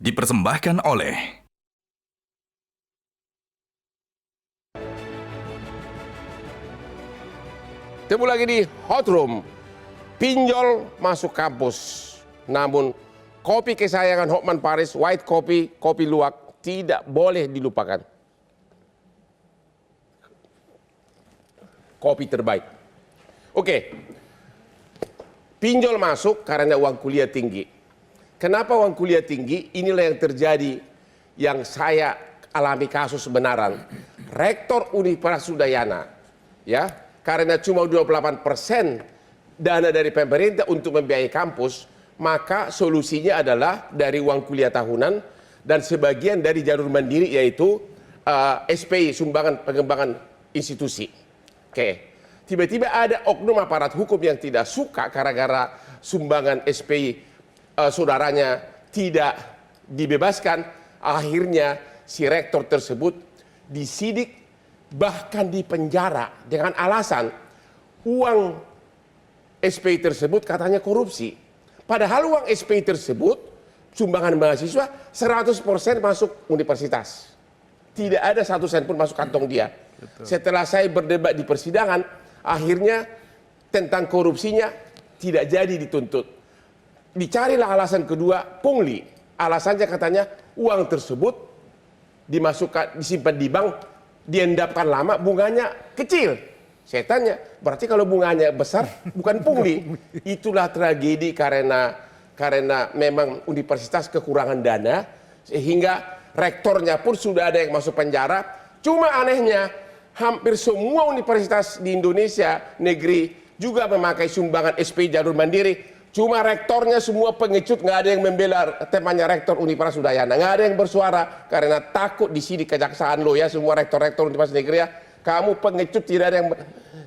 Dipersembahkan oleh Temu lagi di Hot Room. Pinjol masuk kampus. Namun kopi kesayangan Hotman Paris, white coffee, kopi luwak tidak boleh dilupakan. Kopi terbaik. Oke. Pinjol masuk karena uang kuliah tinggi. Kenapa uang kuliah tinggi? Inilah yang terjadi yang saya alami kasus benaran. Rektor Universitas Udayana, ya, karena cuma 28% dana dari pemerintah untuk membiayai kampus, maka solusinya adalah dari uang kuliah tahunan dan sebagian dari jalur mandiri yaitu SPI, sumbangan pengembangan institusi. Oke. Tiba-tiba ada oknum aparat hukum yang tidak suka gara-gara sumbangan SPI saudaranya tidak dibebaskan. Akhirnya si rektor tersebut disidik bahkan dipenjara dengan alasan uang SPI tersebut katanya korupsi. Padahal uang SPI tersebut sumbangan mahasiswa 100% masuk universitas. Tidak ada 1 sen pun masuk kantong dia. Betul. Setelah saya berdebat di persidangan, akhirnya tentang korupsinya tidak jadi dituntut. Dicarilah alasan kedua, pungli. Alasannya katanya uang tersebut dimasukkan, disimpan di bank, diendapkan lama, bunganya kecil. Saya tanya, berarti kalau bunganya besar bukan pungli. Itulah tragedi karena memang universitas kekurangan dana, sehingga rektornya pun sudah ada yang masuk penjara. Cuma anehnya, hampir semua universitas di Indonesia negeri juga memakai sumbangan SPI jalur mandiri. Cuma rektornya semua pengecut, nggak ada yang membela temannya rektor Universitas Udayana. Nggak ada yang bersuara karena takut disidik kejaksaan lo ya, semua rektor-rektor universitas negeri ya. Kamu pengecut, tidak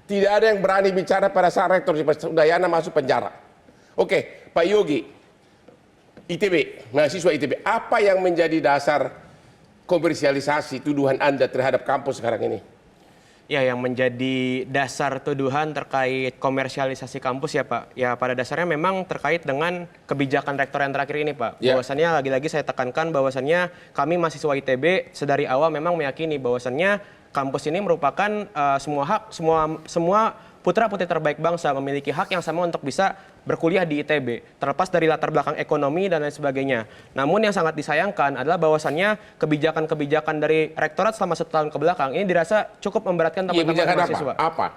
ada yang berani bicara pada saat rektor Universitas Udayana masuk penjara. Oke, Pak Yogi, ITB, mahasiswa ITB, apa yang menjadi dasar komersialisasi tuduhan Anda terhadap kampus sekarang ini? Ya, yang menjadi dasar tuduhan terkait komersialisasi kampus ya Pak, ya pada dasarnya memang terkait dengan kebijakan rektor yang terakhir ini Pak. Ya. Bahwasannya lagi-lagi saya tekankan bahwasannya kami mahasiswa ITB sedari awal memang meyakini bahwasannya kampus ini merupakan semua putra-putri terbaik bangsa memiliki hak yang sama untuk bisa berkuliah di ITB, terlepas dari latar belakang ekonomi dan lain sebagainya. Namun yang sangat disayangkan adalah bahwasannya kebijakan-kebijakan dari rektorat selama 1 tahun ke belakang ini dirasa cukup memberatkan teman-teman mahasiswa. Apa?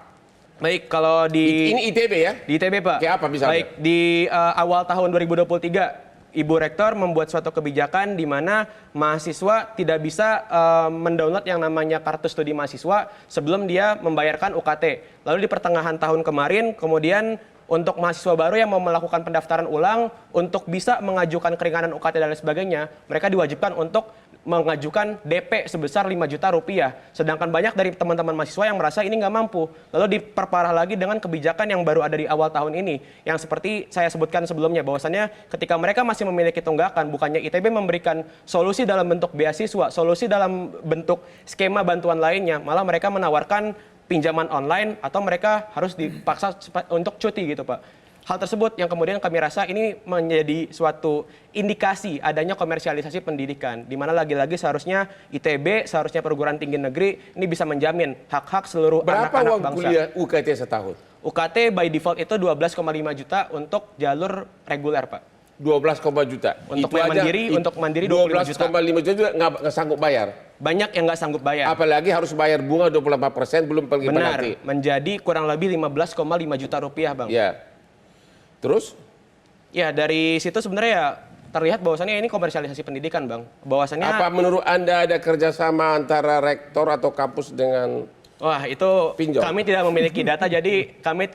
Baik, kalau di ini ITB ya? Di ITB Pak. Kayak apa misalnya? Baik, di awal tahun 2023 Ibu Rektor membuat suatu kebijakan di mana mahasiswa tidak bisa mendownload yang namanya kartu studi mahasiswa sebelum dia membayarkan UKT. Lalu di pertengahan tahun kemarin kemudian untuk mahasiswa baru yang mau melakukan pendaftaran ulang untuk bisa mengajukan keringanan UKT dan lain sebagainya, mereka diwajibkan untuk mengajukan DP sebesar 5 juta rupiah. Sedangkan banyak dari teman-teman mahasiswa yang merasa ini nggak mampu. Lalu diperparah lagi dengan kebijakan yang baru ada di awal tahun ini. Yang seperti saya sebutkan sebelumnya, bahwasannya ketika mereka masih memiliki tunggakan, bukannya ITB memberikan solusi dalam bentuk beasiswa, solusi dalam bentuk skema bantuan lainnya, malah mereka menawarkan pinjaman online atau mereka harus dipaksa untuk cuti gitu Pak. Hal tersebut yang kemudian kami rasa ini menjadi suatu indikasi adanya komersialisasi pendidikan, di mana lagi-lagi seharusnya ITB, seharusnya perguruan tinggi negeri ini bisa menjamin hak-hak seluruh anak-anak bangsa. Berapa uang kuliah UKT setahun? UKT by default itu 12,5 juta untuk jalur reguler Pak. 12, juta. Untuk itu mandiri, untuk mandiri 25 juta. 12,5 juta juga nggak sanggup bayar. Banyak yang nggak sanggup bayar. Apalagi harus bayar bunga 24% belum pergi Benar, penalti. menjadi kurang lebih 15,5 juta rupiah Bang. Ya. Terus? Ya, dari situ sebenarnya ya terlihat bahwasannya ini komersialisasi pendidikan, Bang. Bahwasannya apa menurut Anda ada kerjasama antara rektor atau kampus dengan itu pinjol? Kami tidak memiliki data, jadi kami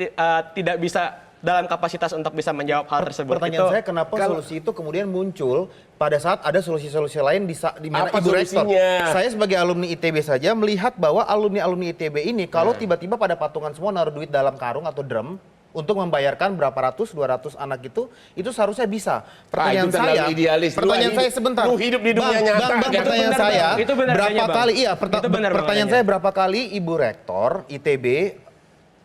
tidak bisa dalam kapasitas untuk bisa menjawab hal tersebut. Pertanyaan saya, kenapa solusi itu kemudian muncul pada saat ada solusi-solusi lain di mana Ibu Rektor? Saya sebagai alumni ITB saja melihat bahwa alumni-alumni ITB ini kalau tiba-tiba pada patungan semua naruh duit dalam karung atau drum untuk membayarkan berapa ratus, 200 anak itu seharusnya bisa. Pertanyaan saya, sebentar. Lu hidup di dunia nyata. Pertanyaan saya, berapa kali? Iya, pertanyaan saya berapa kali Ibu Rektor ITB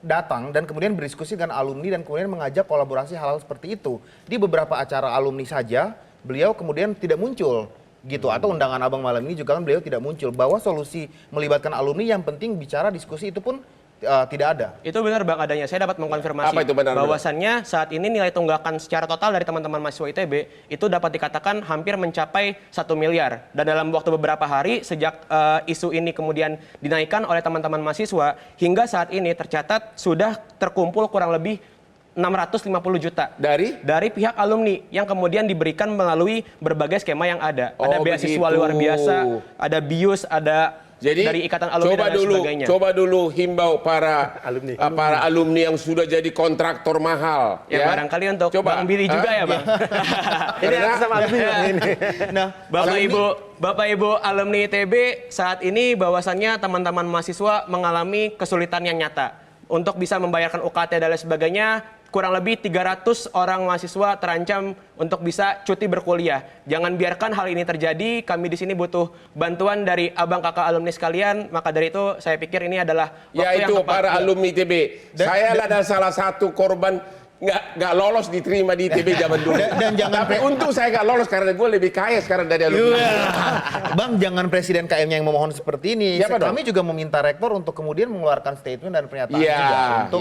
datang dan kemudian berdiskusi dengan alumni dan kemudian mengajak kolaborasi hal-hal seperti itu. Di beberapa acara alumni saja beliau kemudian tidak muncul gitu, atau undangan abang malam ini juga kan beliau tidak muncul, bahwa solusi melibatkan alumni yang penting bicara diskusi itu pun tidak ada. Itu benar Bang adanya. Saya dapat mengkonfirmasi Apa itu benar? bahwasannya saat ini nilai tunggakan secara total dari teman-teman mahasiswa ITB itu dapat dikatakan hampir mencapai 1 miliar. Dan dalam waktu beberapa hari sejak isu ini kemudian dinaikkan oleh teman-teman mahasiswa, hingga saat ini tercatat sudah terkumpul kurang lebih 650 juta dari pihak alumni yang kemudian diberikan melalui berbagai skema yang ada. Ada beasiswa luar biasa, ada BIUS, ada jadi dari ikatan alumni dan lain sebagainya. Coba dulu himbau para alumni yang sudah jadi kontraktor mahal. Ya, barangkali untuk Bang Billy juga ya Bang. Ini sama alumni ini. Nah, Bapak Ibu alumni ITB saat ini bahwasannya teman-teman mahasiswa mengalami kesulitan yang nyata untuk bisa membayarkan UKT dan lain sebagainya. Kurang lebih 300 orang mahasiswa terancam untuk bisa cuti berkuliah. Jangan biarkan hal ini terjadi. Kami di sini butuh bantuan dari abang kakak alumni sekalian. Maka dari itu saya pikir ini adalah waktu yang tepat. Para alumni ITB. Saya adalah salah satu korban nggak lolos diterima di ITB zaman dulu. Dan tapi untung saya nggak lolos karena gue lebih kaya sekarang dari alumni. Bang, jangan presiden KM-nya yang memohon seperti ini. Kami juga meminta rektor untuk kemudian mengeluarkan statement dan pernyataan juga untuk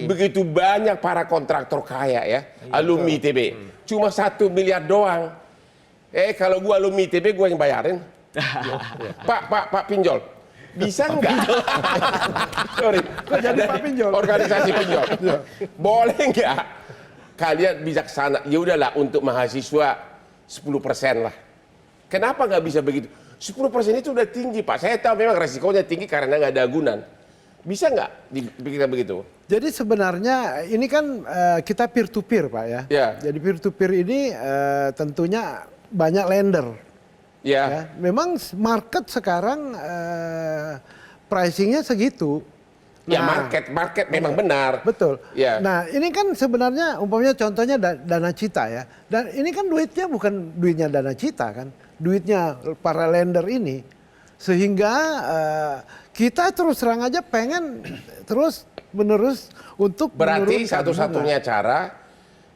begitu banyak para kontraktor kaya ya, alumni ITB. Cuma 1 miliar doang. Kalau gue alumni ITB gue yang bayarin. Pak Pinjol. Bisa nggak? Sorry, jadi Pak Pinjol. Organisasi pinjol. Boleh nggak kalian bijaksana? Ya udahlah untuk mahasiswa 10% lah. Kenapa nggak bisa begitu? 10% itu udah tinggi Pak. Saya tahu memang resikonya tinggi karena nggak ada agunan. Bisa nggak dibikin begitu? Jadi sebenarnya ini kan kita peer to peer Pak ya. Jadi peer to peer ini tentunya banyak lender. Ya, memang market sekarang pricingnya segitu. Ya market memang benar. Betul. Ya. Nah ini kan sebenarnya umpamanya contohnya Dana Cita ya. Dan ini kan duitnya bukan duitnya Dana Cita kan. Duitnya para lender ini. Sehingga kita terus terang aja pengen terus menerus untuk berarti satu-satunya cara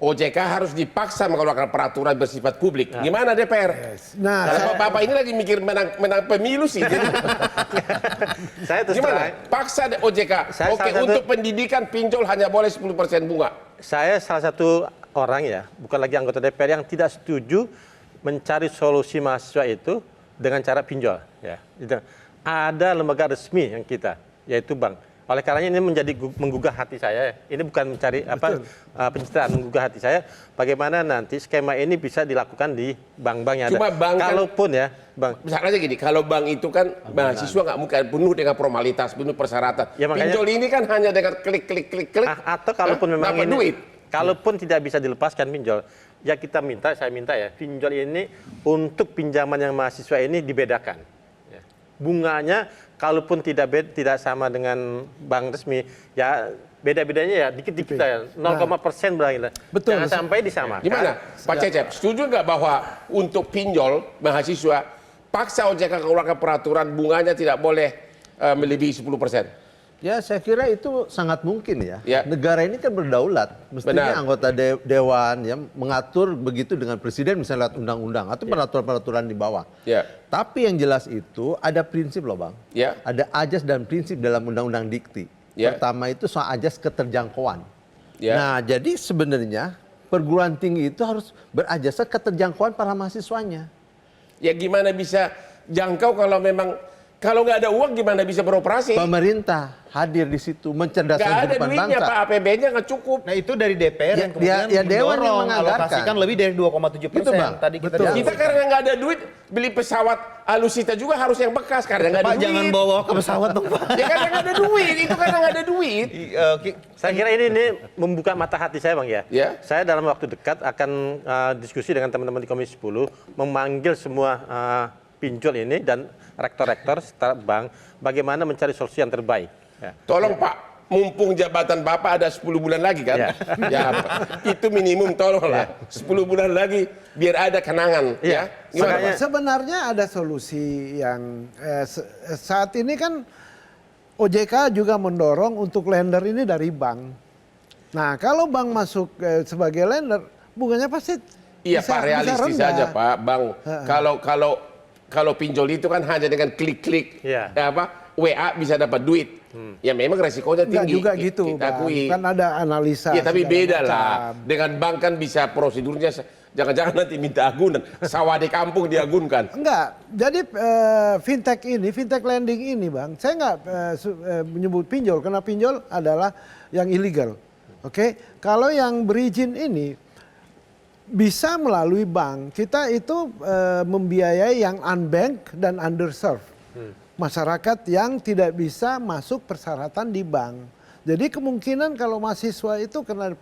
OJK harus dipaksa mengeluarkan peraturan bersifat publik. Gimana DPR? Nah, Bapak ini lagi mikir menang pemilu sih. Jadi. Saya terus gimana? Paksa OJK. Untuk pendidikan pinjol hanya boleh 10% bunga. Saya salah satu orang ya, bukan lagi anggota DPR yang tidak setuju mencari solusi mahasiswa itu dengan cara pinjol. Ya, ada lembaga resmi yang kita, yaitu bank. Oleh karenanya ini menggugah hati saya. Ini bukan mencari pencitraan, menggugah hati saya. Bagaimana nanti skema ini bisa dilakukan di bank-bank yang ada. Bank kalaupun ya, Bang. Misalnya gini, kalau bank itu kan mahasiswa nggak mungkin penuh dengan formalitas, penuh persyaratan. Ya, makanya, pinjol ini kan hanya dengan klik. Atau kalaupun memang ini, duit. Kalaupun tidak bisa dilepaskan pinjol, ya saya minta ya, pinjol ini untuk pinjaman yang mahasiswa ini dibedakan. Ya. Bunganya kalaupun tidak sama dengan bank resmi, ya beda-bedanya ya dikit-dikit ya, 0,% berarti. Betul. Jangan sampai disamakan. Gimana, Pak Cecep? Setuju nggak bahwa untuk pinjol mahasiswa paksa OJK keluarkan peraturan bunganya tidak boleh melebihi 10%? Ya saya kira itu sangat mungkin ya. Negara ini kan berdaulat. Mestinya anggota dewan ya mengatur begitu dengan presiden misalnya lewat undang-undang atau peraturan-peraturan di bawah. Tapi yang jelas itu ada prinsip loh Bang. Ada ajas dan prinsip dalam undang-undang dikti. Pertama itu soal ajas keterjangkauan. Nah jadi sebenarnya perguruan tinggi itu harus berajasa keterjangkauan para mahasiswanya. Ya gimana bisa jangkau kalau nggak ada uang gimana bisa beroperasi? Pemerintah hadir di situ mencerdaskan kehidupan bangsa. Nggak ada duitnya Pak, APBN-nya nggak cukup. Nah itu dari DPR yang kemudian Dewan yang mengalokasikan lebih dari 2,7%. Tadi kita karena nggak ada duit beli pesawat Alusita juga harus yang bekas karena nggak ada duit. Pak jangan bawa ke pesawat dong Pak. Ya karena nggak ada duit, itu karena nggak ada duit. Saya kira ini membuka mata hati saya Bang ya. Saya dalam waktu dekat akan diskusi dengan teman-teman di Komisi 10 memanggil semua pinjol ini dan rektor-rektor setelah bank bagaimana mencari solusi yang terbaik. Tolong Pak, mumpung jabatan Bapak ada 10 bulan lagi kan? Itu minimum tolonglah. 10 bulan lagi biar ada kenangan. Sebenarnya ada solusi yang saat ini kan OJK juga mendorong untuk lender ini dari bank. Nah kalau bank masuk sebagai lender, bunganya pasti Iya Pak, realistis saja Pak, Bang. Kalau pinjol itu kan hanya dengan klik-klik WA bisa dapat duit. Ya memang resikonya tinggi. Enggak juga gitu, kita akui. Kan ada analisa. Ya tapi beda macam. lah. Dengan bank kan bisa prosedurnya, jangan-jangan nanti minta agunan. Sawah di kampung diagunkan. Enggak. Jadi fintech lending ini Bang, saya enggak menyebut pinjol karena pinjol adalah yang ilegal. Oke, kalau yang berizin ini bisa melalui bank. Kita itu membiayai yang unbanked dan underserved. Masyarakat yang tidak bisa masuk persyaratan di bank. Jadi kemungkinan kalau mahasiswa itu karena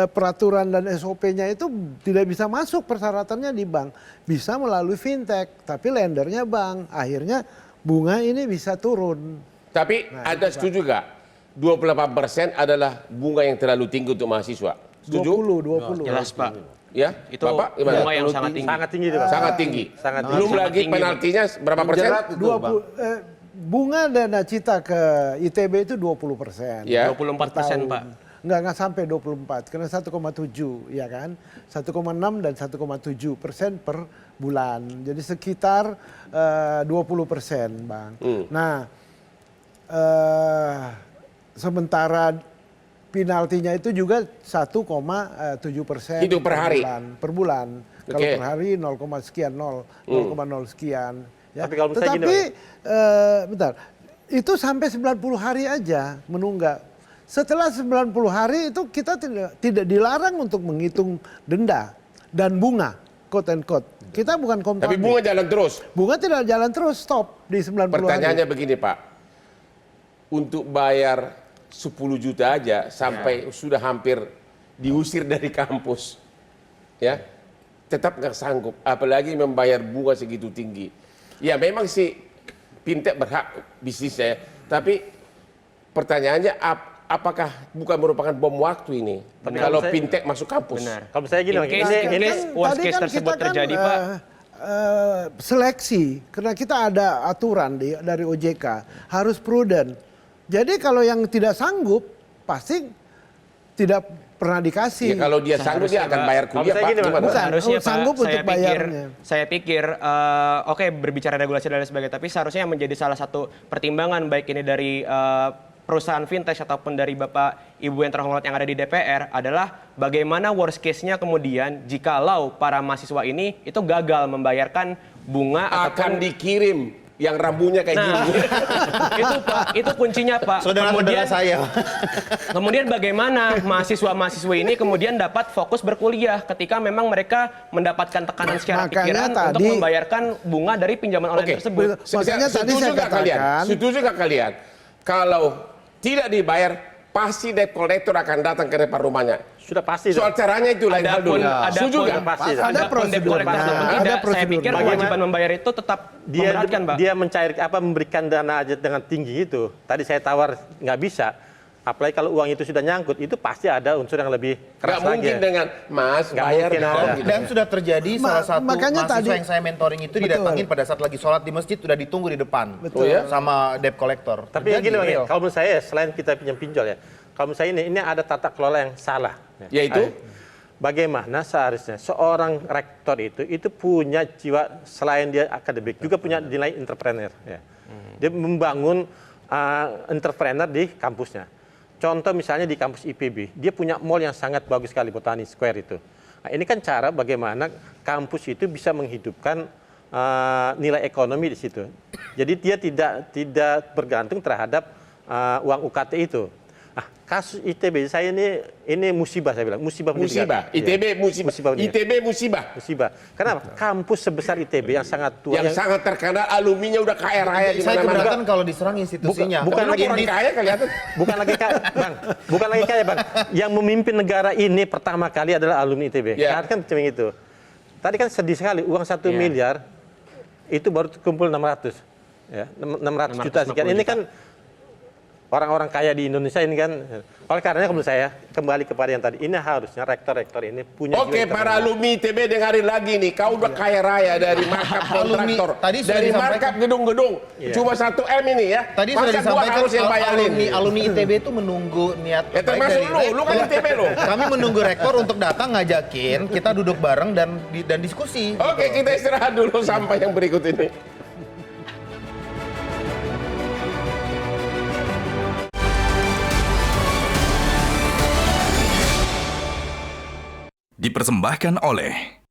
peraturan dan SOP-nya itu tidak bisa masuk persyaratannya di bank. Bisa melalui fintech, tapi lendernya bank. Akhirnya bunga ini bisa turun. Tapi Anda setuju gak? 28% adalah bunga yang terlalu tinggi untuk mahasiswa. Setuju? 20. Jelas Pak. Ya, Itu Bapak bunga yang sangat tinggi. Sangat tinggi itu, Pak. Sangat tinggi. Sangat tinggi. Belum lagi penaltinya berapa persen? 20, bunga dana cita ke ITB itu 20%. Ya. 24% Pak. Enggak sampai 24, karena 1,7 ya kan. 1,6 dan 1,7% per bulan. Jadi sekitar 20% Bang. Nah, sementara penaltinya itu juga 1,7% Itu per hari? Per bulan. Kalau Oke. per hari 0, sekian 0,0 sekian. Ya. Tapi kalau misalnya Tetapi bentar, itu sampai 90 hari aja menunggak. Setelah 90 hari itu kita tidak dilarang untuk menghitung denda dan bunga, quote and quote. Kita bukan komponen. Tapi bunga jalan terus. Bunga tidak jalan terus, stop di 90 hari. Pertanyaannya begini Pak, untuk bayar 10 juta aja sampai sudah hampir diusir dari kampus, ya tetap nggak sanggup, apalagi membayar bunga segitu tinggi. Ya memang sih fintech berhak bisnisnya, tapi pertanyaannya apakah bukan merupakan bom waktu ini kalau fintech masuk kampus? Benar. Kalau saya gini, ini worst case tersebut terjadi Pak. Seleksi, karena kita ada aturan dari OJK harus prudent. Jadi kalau yang tidak sanggup pasti tidak pernah dikasih. Ya, kalau dia sanggup dia akan bayar kuliah Pak. Gimana? Bukan, Seharusnya Pak, sanggup untuk bayarnya. Saya pikir oke, berbicara regulasi dan lain sebagainya, tapi seharusnya yang menjadi salah satu pertimbangan baik ini dari perusahaan fintech ataupun dari Bapak Ibu yang terhormat yang ada di DPR adalah bagaimana worst case-nya kemudian jikalau para mahasiswa ini itu gagal membayarkan bunga Akan dikirim yang rambunya kayak gini. Itu Pak, itu kuncinya Pak. Saudara-saudara saya. Kemudian bagaimana mahasiswa-mahasiswa ini kemudian dapat fokus berkuliah ketika memang mereka mendapatkan tekanan secara pikiran untuk membayarkan bunga dari pinjaman online tersebut. Makanya tadi saya katakan, setuju gak kalian? Kalau tidak dibayar, pasti debt collector akan datang ke depan rumahnya. sudah pasti. Soal caranya itu lain hal dulu. Setuju nggak? Pasti. Ada prosedur. Saya pikir kewajiban membayar itu tetap memberatkan, Pak. Dia memberikan dana aja dengan tinggi itu. Tadi saya tawar nggak bisa. Apalagi kalau uang itu sudah nyangkut, itu pasti ada unsur yang lebih keras lagi. Nggak mungkin dengan Mas bayar dong. Dan sudah terjadi salah satu makanya mahasiswa tadi- yang saya mentoring itu didatangin pada saat lagi sholat di masjid, sudah ditunggu di depan. Betul. Oh ya? Sama debt collector. Tapi yang gini, Terjadi, Bang, real. kalau menurut saya selain kita pinjol ya, kalau menurut saya ini ada tata kelola yang salah. Yaitu? Bagaimana seharusnya seorang rektor itu punya jiwa, selain dia akademik juga punya nilai entrepreneur. Ya. Dia membangun entrepreneur di kampusnya. Contoh misalnya di kampus IPB, dia punya mall yang sangat bagus sekali, Botani Square itu. Nah, ini kan cara bagaimana kampus itu bisa menghidupkan nilai ekonomi di situ. Jadi dia tidak bergantung terhadap uang UKT itu. Nah, kasus ITB saya ini musibah, saya bilang musibah. ITB musibah. ITB musibah. Kenapa? Kampus sebesar ITB yang sangat tua, Yang sangat terkenal, alumninya udah kaya raya di Saya mana-mana. keberatan kalau diserang institusinya. Bukan lagi orang kaya kelihatan. bukan lagi kaya, Bang. Bukan lagi kaya, Bang. Yang memimpin negara ini pertama kali adalah alumni ITB. Ya. Kan cuma itu. Tadi kan sedih sekali, uang 1 miliar itu baru kumpul 600. Ya, 600 juta sekian. Ini kan orang-orang kaya di Indonesia ini kan, oleh karenanya menurut saya kembali kepada yang tadi, ini harusnya rektor-rektor ini punya. Oke, para alumni ITB dengarin lagi nih, kau udah kaya raya dari markup kontraktor, dari markup gedung-gedung, cuma 1 M ini ya. Tadi sudah disampaikan alumni ITB itu menunggu niat. Ya termasuk lu kan ITB lo. Kami menunggu rektor untuk datang ngajakin kita duduk bareng dan diskusi. Oke, kita istirahat dulu sampai yang berikut ini. Dipersembahkan oleh